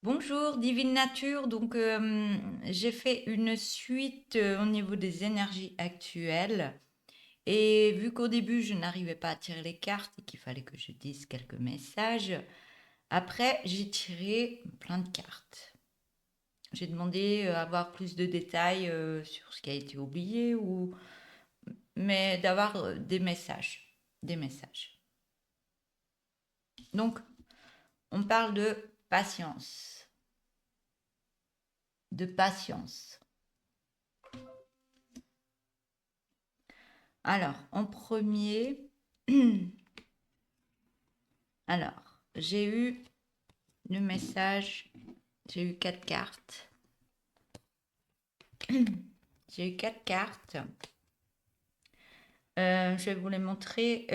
Bonjour, Divine Nature. Donc, j'ai fait une suite au niveau des énergies actuelles. Et vu qu'au début, je n'arrivais pas à tirer les cartes et qu'il fallait que je dise quelques messages, après, j'ai tiré plein de cartes. J'ai demandé à avoir plus de détails sur ce qui a été oublié, mais d'avoir des messages. Des messages. Donc, on parle de patience. De patience. Alors, en premier, j'ai eu le message, j'ai eu quatre cartes. J'ai eu quatre cartes. Je vais vous les montrer.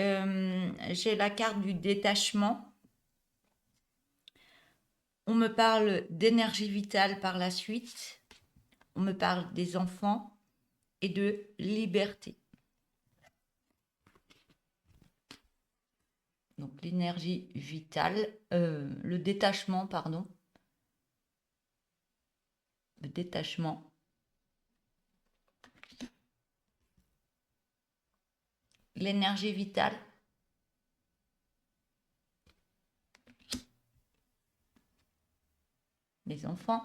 J'ai la carte du détachement. On me parle d'énergie vitale par la suite. On me parle des enfants et de liberté. Donc l'énergie vitale, le détachement, pardon. Le détachement. L'énergie vitale. Les enfants.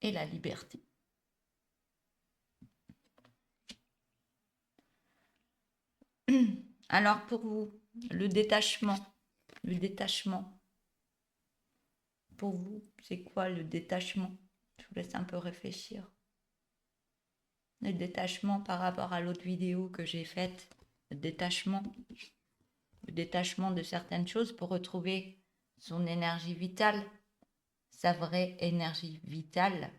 Et la liberté. Alors pour vous, le détachement. Le détachement. Pour vous, c'est quoi le détachement? Je vous laisse un peu réfléchir. Le détachement par rapport à l'autre vidéo que j'ai faite. Le détachement. Le détachement de certaines choses pour retrouver son énergie vitale. Sa vraie énergie vitale.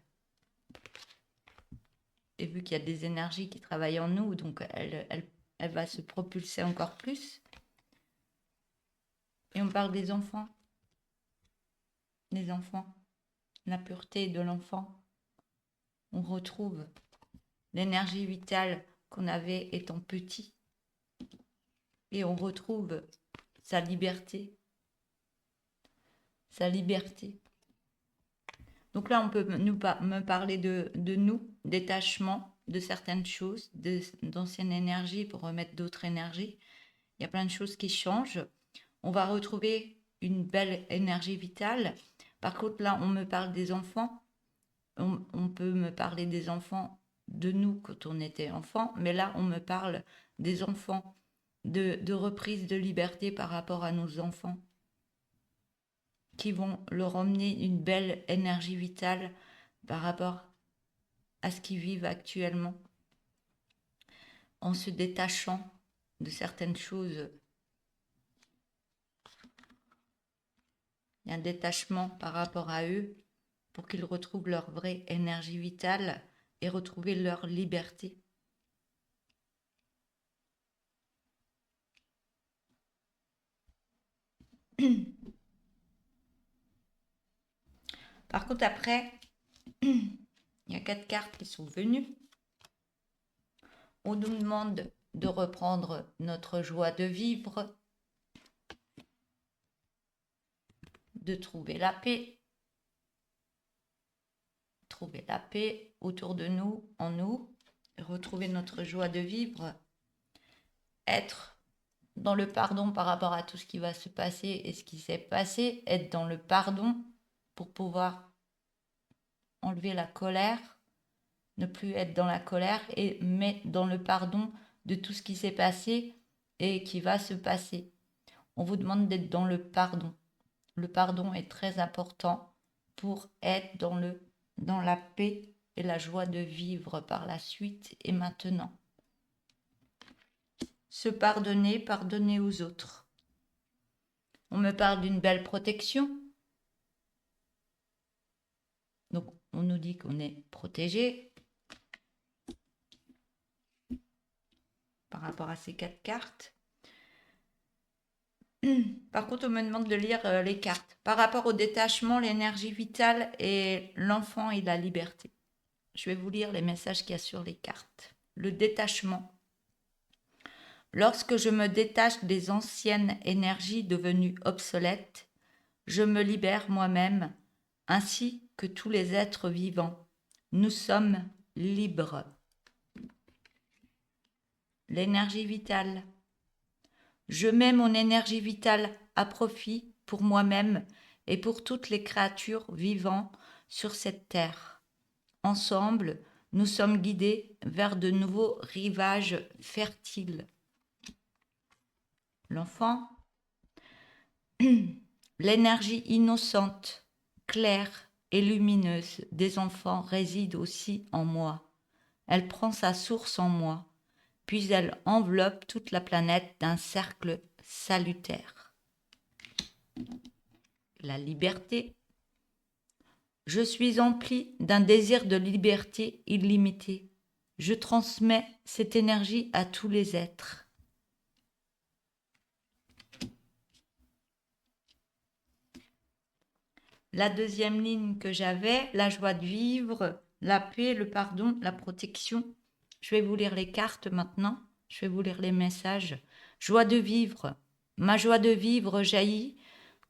Et vu qu'il y a des énergies qui travaillent en nous, donc elle va se propulser encore plus. Et on parle des enfants. Les enfants. La pureté de l'enfant. On retrouve l'énergie vitale qu'on avait étant petit. Et on retrouve sa liberté. Sa liberté. Donc là, on peut me parler de nous, détachement de certaines choses, d'anciennes énergies pour remettre d'autres énergies. Il y a plein de choses qui changent. On va retrouver une belle énergie vitale. Par contre, là, on me parle des enfants. On peut me parler des enfants de nous quand on était enfant, mais là, on me parle des enfants, de reprise de liberté par rapport à nos enfants, qui vont leur emmener une belle énergie vitale par rapport à ce qu'ils vivent actuellement, en se détachant de certaines choses. Il y a un détachement par rapport à eux pour qu'ils retrouvent leur vraie énergie vitale et retrouver leur liberté. Par contre, après, il y a quatre cartes qui sont venues. On nous demande de reprendre notre joie de vivre, de trouver la paix autour de nous, en nous, retrouver notre joie de vivre, être dans le pardon par rapport à tout ce qui va se passer et ce qui s'est passé, être dans le pardon pour pouvoir enlever la colère, ne plus être dans la colère, mais dans le pardon de tout ce qui s'est passé et qui va se passer. On vous demande d'être dans le pardon. Le pardon est très important pour être dans la paix et la joie de vivre par la suite et maintenant. Se pardonner, pardonner aux autres. On me parle d'une belle protection. Donc, on nous dit qu'on est protégé par rapport à ces quatre cartes. Par contre, on me demande de lire les cartes. Par rapport au détachement, l'énergie vitale et l'enfant et la liberté. Je vais vous lire les messages qu'il y a sur les cartes. Le détachement. Lorsque je me détache des anciennes énergies devenues obsolètes, je me libère moi-même, ainsi que tous les êtres vivants. Nous sommes libres. L'énergie vitale. Je mets mon énergie vitale à profit pour moi-même et pour toutes les créatures vivant sur cette terre. Ensemble, nous sommes guidés vers de nouveaux rivages fertiles. L'enfant, l'énergie innocente, claire et lumineuse des enfants réside aussi en moi. Elle prend sa source en moi, puis elle enveloppe toute la planète d'un cercle salutaire. La liberté. Je suis empli d'un désir de liberté illimité. Je transmets cette énergie à tous les êtres. La deuxième ligne que j'avais, la joie de vivre, la paix, le pardon, la protection. Je vais vous lire les cartes maintenant. Je vais vous lire les messages. Joie de vivre. Ma joie de vivre jaillit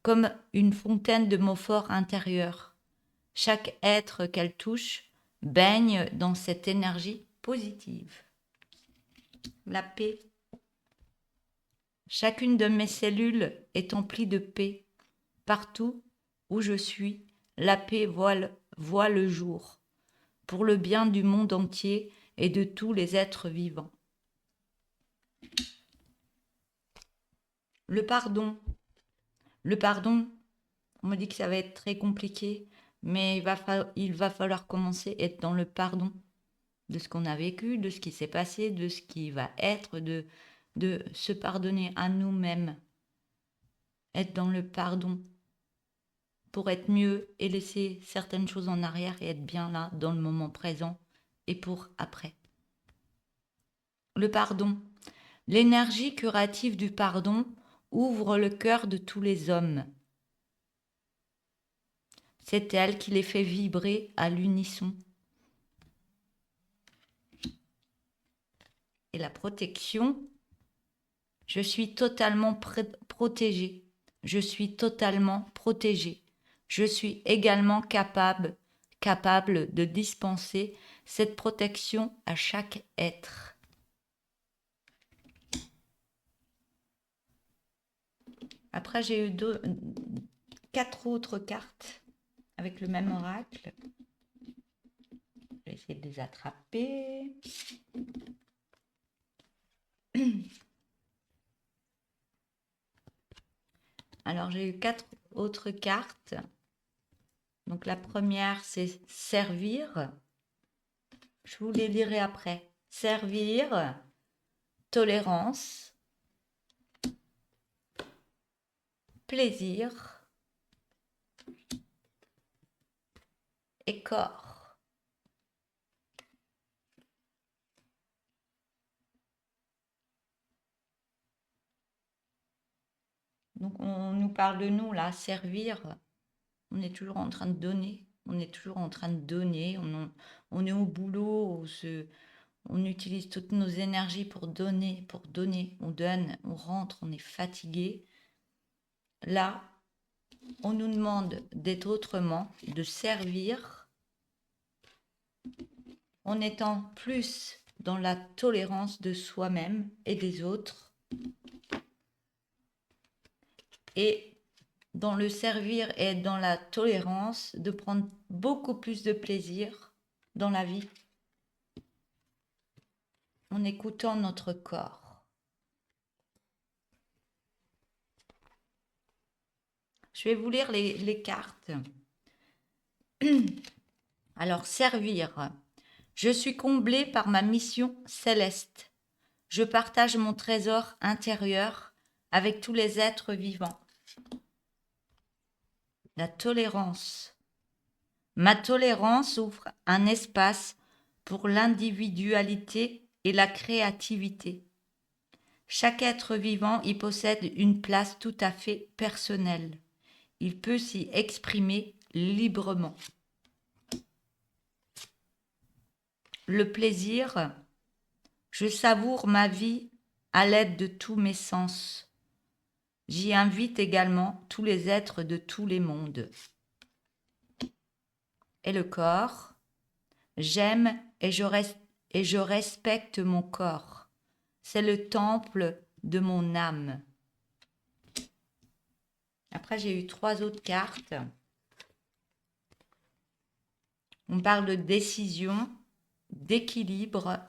comme une fontaine de mon fort intérieur. Chaque être qu'elle touche baigne dans cette énergie positive. La paix. Chacune de mes cellules est emplie de paix. Partout où je suis, la paix voit le jour, pour le bien du monde entier et de tous les êtres vivants. Le pardon. Le pardon, on me dit que ça va être très compliqué, mais il va falloir commencer à être dans le pardon de ce qu'on a vécu, de ce qui s'est passé, de ce qui va être, de se pardonner à nous-mêmes. Être dans le pardon pour être mieux et laisser certaines choses en arrière et être bien là dans le moment présent et pour après. Le pardon. L'énergie curative du pardon ouvre le cœur de tous les hommes. C'est elle qui les fait vibrer à l'unisson. Et la protection. Je suis totalement protégée. Je suis totalement protégée. Je suis également capable de dispenser cette protection à chaque être. Après, j'ai eu 4 autres cartes avec le même oracle. Je vais essayer de les attraper. Alors, j'ai eu 4 autres cartes. Donc, la première, c'est servir. Je vous les lirai après. Servir, tolérance, plaisir et corps. Donc, on nous parle de nous, là, servir. On est toujours en train de donner. On est toujours en train de donner. On est au boulot. On utilise toutes nos énergies pour donner, pour donner. On donne, on rentre, on est fatigué. Là, on nous demande d'être autrement, de servir, en étant plus dans la tolérance de soi-même et des autres. Et dans le servir et dans la tolérance, de prendre beaucoup plus de plaisir dans la vie en écoutant notre corps. Je vais vous lire les cartes. Alors, servir. Je suis comblée par ma mission céleste. Je partage mon trésor intérieur avec tous les êtres vivants. La tolérance. Ma tolérance ouvre un espace pour l'individualité et la créativité. Chaque être vivant y possède une place tout à fait personnelle. Il peut s'y exprimer librement. Le plaisir. Je savoure ma vie à l'aide de tous mes sens. J'y invite également tous les êtres de tous les mondes. Et le corps, j'aime et je respecte mon corps. C'est le temple de mon âme. Après, j'ai eu 3 autres cartes. On parle de décision, d'équilibre.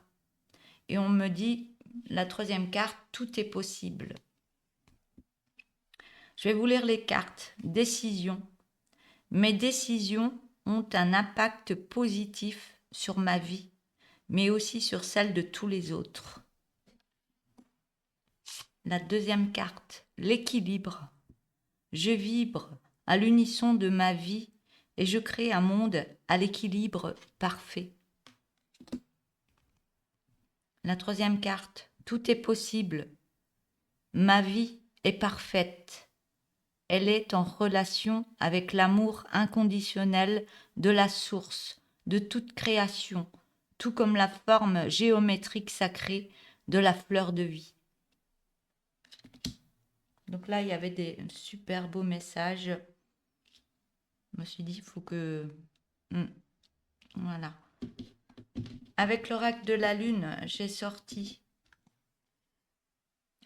Et on me dit, la 3e carte, tout est possible. Je vais vous lire les cartes. Décision. Mes décisions ont un impact positif sur ma vie, mais aussi sur celle de tous les autres. La 2e carte, l'équilibre. Je vibre à l'unisson de ma vie et je crée un monde à l'équilibre parfait. La 3e carte, tout est possible. Ma vie est parfaite. Elle est en relation avec l'amour inconditionnel de la source, de toute création, tout comme la forme géométrique sacrée de la fleur de vie. Donc là, il y avait des super beaux messages. Je me suis dit, il faut que... Voilà. Avec l'oracle de la lune, j'ai sorti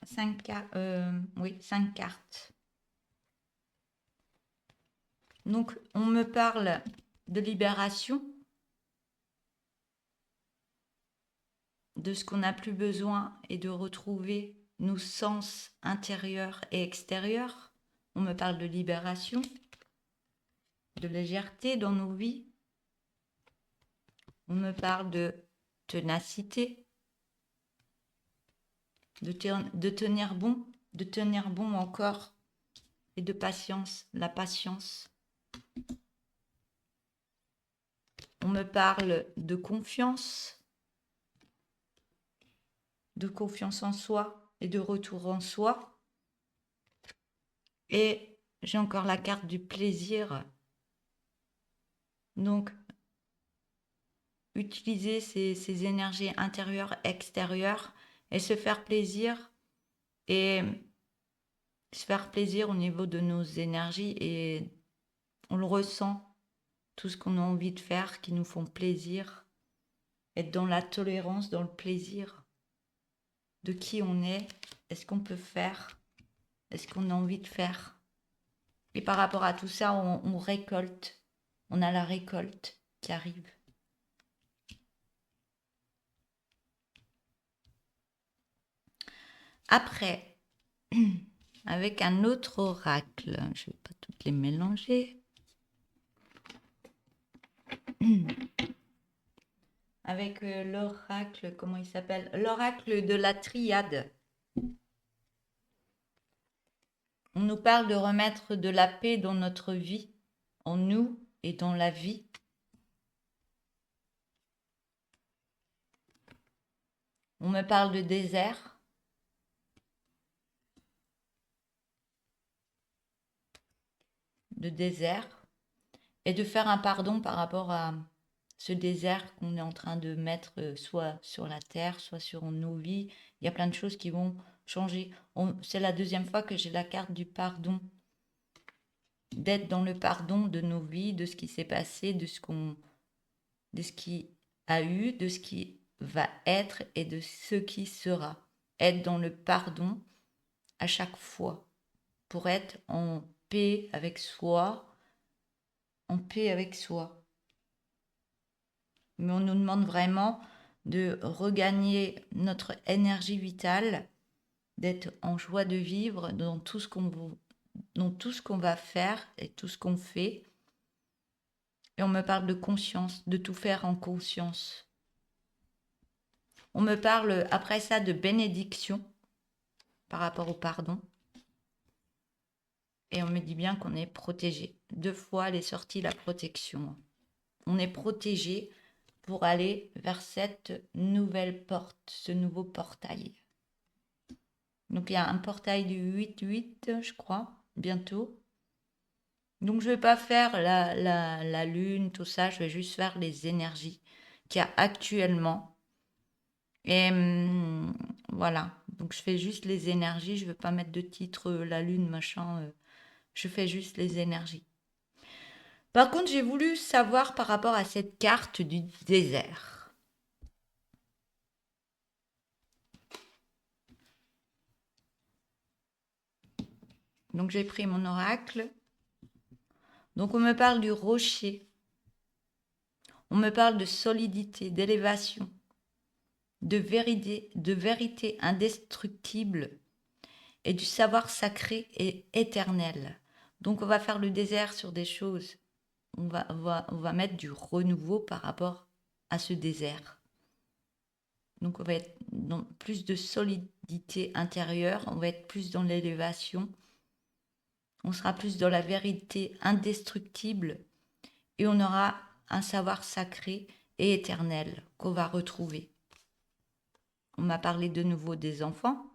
5 cartes. Donc, on me parle de libération, de ce qu'on n'a plus besoin et de retrouver nos sens intérieurs et extérieurs. On me parle de libération, de légèreté dans nos vies. On me parle de ténacité, de tenir bon encore, et de patience, la patience. On me parle de confiance en soi et de retour en soi. Et j'ai encore la carte du plaisir. Donc, utiliser ces énergies intérieures, extérieures et se faire plaisir. Et se faire plaisir au niveau de nos énergies et on le ressent, tout ce qu'on a envie de faire qui nous font plaisir. Être dans la tolérance, dans le plaisir de qui on est-ce qu'on peut faire, est-ce qu'on a envie de faire. Et par rapport à tout ça, on récolte, on a la récolte qui arrive. Après, avec un autre oracle, je ne vais pas toutes les mélanger. Avec l'oracle, comment il s'appelle? L'oracle de la triade. On nous parle de remettre de la paix dans notre vie, en nous et dans la vie. On me parle de désert. Et de faire un pardon par rapport à ce désert qu'on est en train de mettre soit sur la terre, soit sur nos vies. Il y a plein de choses qui vont changer. C'est la 2e fois que j'ai la carte du pardon. D'être dans le pardon de nos vies, de ce qui s'est passé, de ce qui a eu, de ce qui va être et de ce qui sera. Être dans le pardon à chaque fois pour être en paix avec soi, Mais on nous demande vraiment de regagner notre énergie vitale, d'être en joie de vivre dans tout ce qu'on va faire et tout ce qu'on fait. Et on me parle de conscience, de tout faire en conscience. On me parle après ça de bénédiction par rapport au pardon. Et on me dit bien qu'on est protégé. 2 fois, elle est sortie la protection. On est protégé pour aller vers cette nouvelle porte, ce nouveau portail. Donc il y a un portail du 8-8, je crois, bientôt. Donc je ne vais pas faire la lune, tout ça, je vais juste faire les énergies qu'il y a actuellement. Et voilà, Donc je fais juste les énergies, je ne veux pas mettre de titre, la lune, machin, je fais juste les énergies. Par contre, j'ai voulu savoir par rapport à cette carte du désert. Donc j'ai pris mon oracle. Donc on me parle du rocher. On me parle de solidité, d'élévation, de vérité indestructible et du savoir sacré et éternel. Donc on va faire le désert sur des choses. On va mettre du renouveau par rapport à ce désert. Donc on va être dans plus de solidité intérieure, on va être plus dans l'élévation, on sera plus dans la vérité indestructible et on aura un savoir sacré et éternel qu'on va retrouver. On m'a parlé de nouveau des enfants.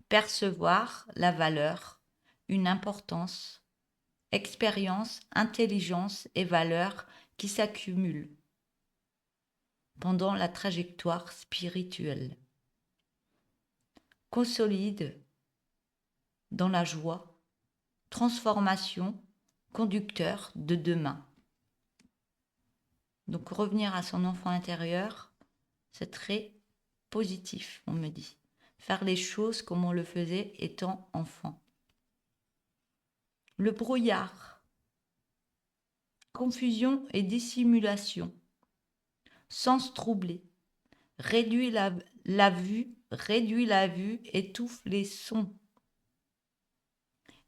Percevoir la valeur, une importance, expérience, intelligence et valeur qui s'accumulent pendant la trajectoire spirituelle. Consolide dans la joie, transformation, conducteur de demain. Donc revenir à son enfant intérieur, c'est très positif, on me dit. Faire les choses comme on le faisait étant enfant. Le brouillard. Confusion et dissimulation. Sens troublé. Réduit la vue, étouffe les sons.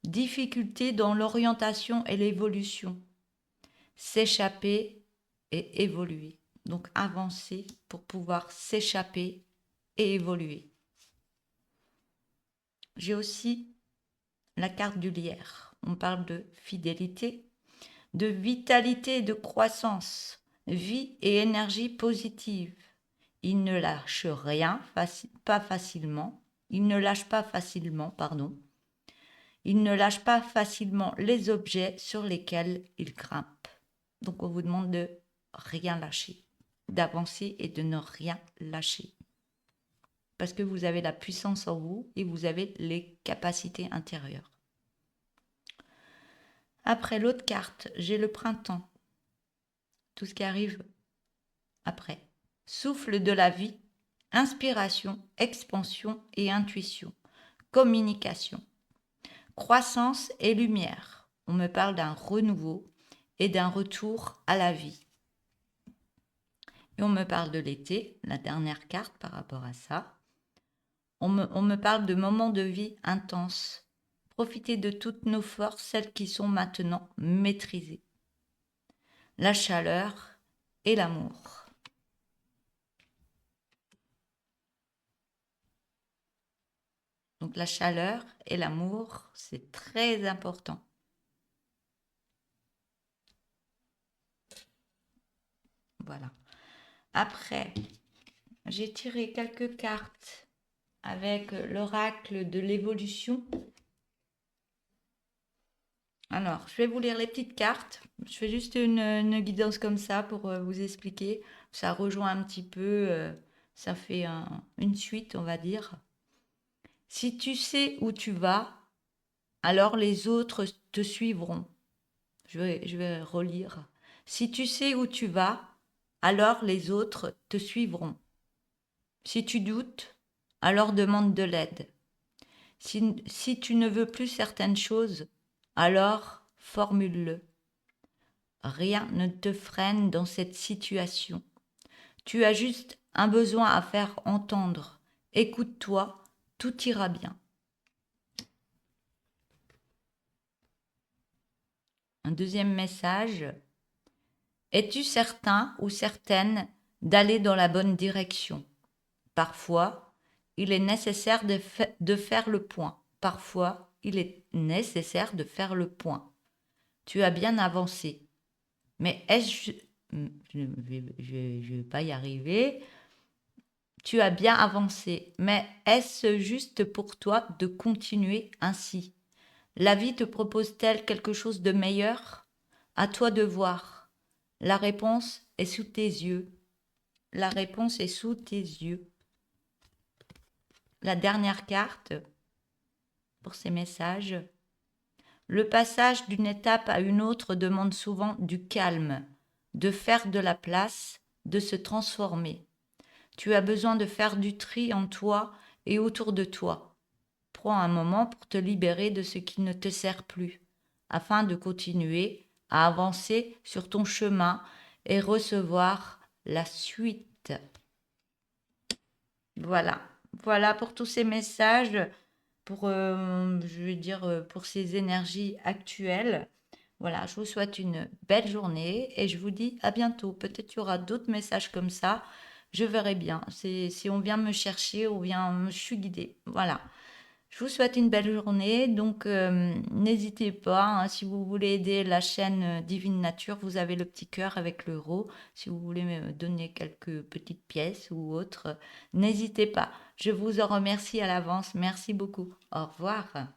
Difficulté dans l'orientation et l'évolution. S'échapper et évoluer. Donc avancer pour pouvoir s'échapper et évoluer. J'ai aussi la carte du lierre. On parle de fidélité, de vitalité et de croissance, vie et énergie positive. Il ne lâche rien, pas facilement. Il ne lâche pas facilement, pardon. Il ne lâche pas facilement les objets sur lesquels il grimpe. Donc on vous demande de rien lâcher, d'avancer et de ne rien lâcher. Parce que vous avez la puissance en vous et vous avez les capacités intérieures. Après l'autre carte, j'ai le printemps. Tout ce qui arrive après. Souffle de la vie, inspiration, expansion et intuition. Communication. Croissance et lumière. On me parle d'un renouveau et d'un retour à la vie. Et on me parle de l'été, la dernière carte par rapport à ça. On me parle de moments de vie intenses. Profiter de toutes nos forces, celles qui sont maintenant maîtrisées. La chaleur et l'amour. Donc la chaleur et l'amour, c'est très important. Voilà. Après, j'ai tiré quelques cartes avec l'oracle de l'évolution. Alors, je vais vous lire les petites cartes. Je fais juste une guidance comme ça pour vous expliquer. Ça rejoint un petit peu, ça fait une suite, on va dire. Si tu sais où tu vas, alors les autres te suivront. Je vais relire. Si tu sais où tu vas, alors les autres te suivront. Si tu doutes, alors demande de l'aide. Si tu ne veux plus certaines choses, alors formule-le. Rien ne te freine dans cette situation. Tu as juste un besoin à faire entendre. Écoute-toi, tout ira bien. Un deuxième message. Es-tu certain ou certaine d'aller dans la bonne direction? Parfois, il est nécessaire de faire le point. Parfois, il est nécessaire de faire le point. Tu as bien avancé. Mais est-ce... Je vais pas y arriver. Tu as bien avancé. Mais est-ce juste pour toi de continuer ainsi? La vie te propose-t-elle quelque chose de meilleur? À toi de voir. La réponse est sous tes yeux. La réponse est sous tes yeux. la dernière carte pour ces messages. Le passage d'une étape à une autre demande souvent du calme, de faire de la place, de se transformer. Tu as besoin de faire du tri en toi et autour de toi. Prends un moment pour te libérer de ce qui ne te sert plus, afin de continuer à avancer sur ton chemin et recevoir la suite. Voilà, voilà pour tous ces messages, pour, je veux dire, pour ces énergies actuelles. Voilà, je vous souhaite une belle journée et je vous dis à bientôt. Peut-être qu'il y aura d'autres messages comme ça. Je verrai bien. Si on vient me chercher ou bien je suis guidée. Voilà. Je vous souhaite une belle journée. Donc, n'hésitez pas, hein, si vous voulez aider la chaîne Divine Nature, vous avez le petit cœur avec l'euro. Si vous voulez me donner quelques petites pièces ou autres, n'hésitez pas. Je vous en remercie à l'avance. Merci beaucoup. Au revoir.